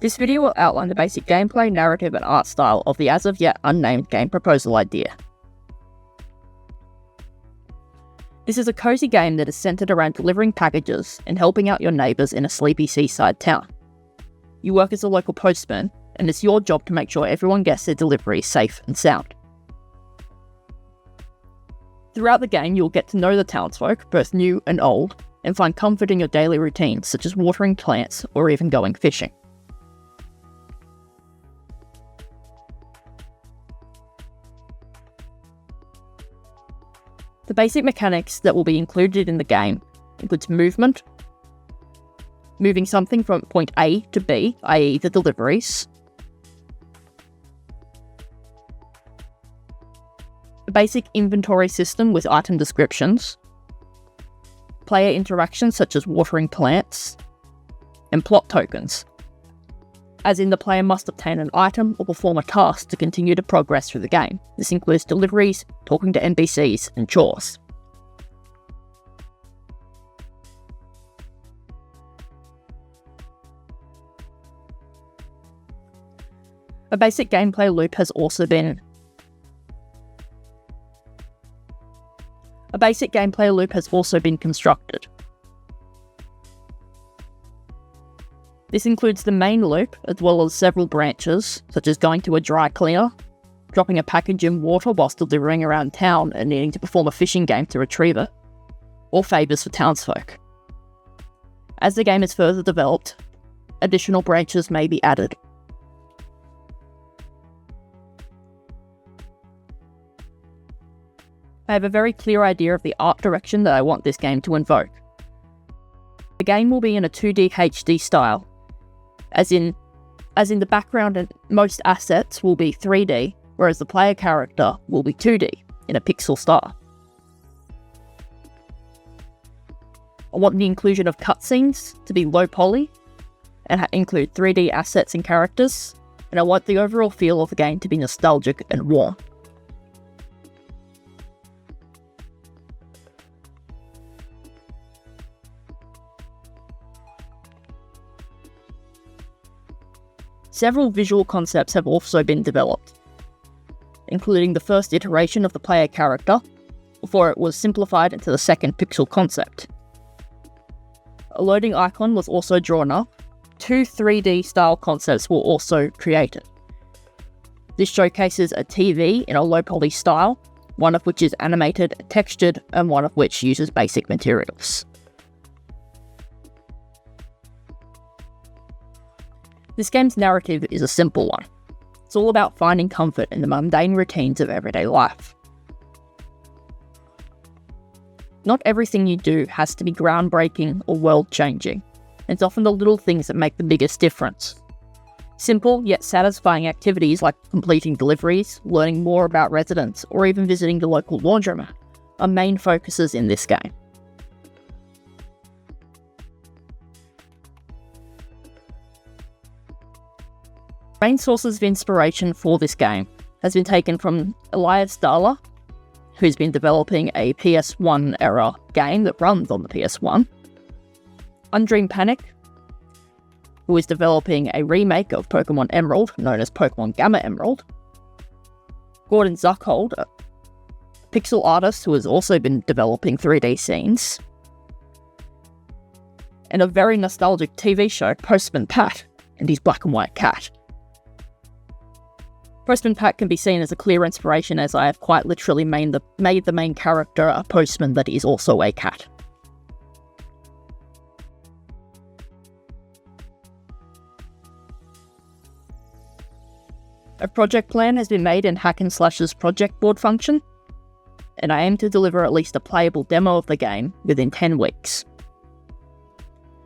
This video will outline the basic gameplay, narrative, and art style of the as of yet unnamed game proposal idea. This is a cozy game that is centered around delivering packages and helping out your neighbours in a sleepy seaside town. You work as a local postman, and it's your job to make sure everyone gets their delivery safe and sound. Throughout the game, you'll get to know the townsfolk, both new and old, and find comfort in your daily routines, such as watering plants or even going fishing. The basic mechanics that will be included in the game includes movement, moving something from point A to B, i.e. the deliveries, a basic inventory system with item descriptions, player interactions such as watering plants, and plot tokens, as in the player must obtain an item or perform a task to continue to progress through the game. This includes deliveries, talking to NPCs, and chores. A basic gameplay loop has also been constructed. This includes the main loop, as well as several branches, such as going to a dry cleaner, dropping a package in water whilst delivering around town and needing to perform a fishing game to retrieve it, or favours for townsfolk. As the game is further developed, additional branches may be added. I have a very clear idea of the art direction that I want this game to invoke. The game will be in a 2D HD style, as in the background and most assets will be 3D, whereas the player character will be 2D, in a pixel style. I want the inclusion of cutscenes to be low poly, and include 3D assets and characters, and I want the overall feel of the game to be nostalgic and warm. Several visual concepts have also been developed, including the first iteration of the player character, before it was simplified into the second pixel concept. A loading icon was also drawn up. 2 3D style concepts were also created. This showcases a TV in a low poly style, one of which is animated, textured, and one of which uses basic materials. This game's narrative is a simple one. It's all about finding comfort in the mundane routines of everyday life. Not everything you do has to be groundbreaking or world-changing. It's often the little things that make the biggest difference. Simple yet satisfying activities like completing deliveries, learning more about residents, or even visiting the local laundromat are main focuses in this game. Main sources of inspiration for this game has been taken from Elias Dahler, who's been developing a PS1 era game that runs on the PS1, Undream Panic, who is developing a remake of Pokemon Emerald known as Pokemon Gamma Emerald, Gordon Zuckhold, a pixel artist who has also been developing 3D scenes, and a very nostalgic TV show, Postman Pat, and his black and white cat. Postman Pat can be seen as a clear inspiration, as I have quite literally made the main character a postman that is also a cat. A project plan has been made in Hack and Slash's project board function, and I aim to deliver at least a playable demo of the game within 10 weeks.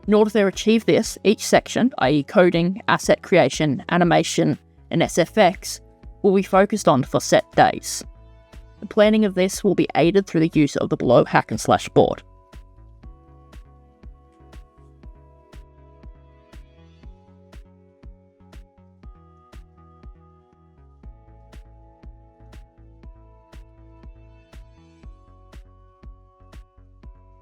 In order to achieve this, each section, i.e. coding, asset creation, animation, and SFX, will be focused on for set days. The planning of this will be aided through the use of the below Hack and Slash board.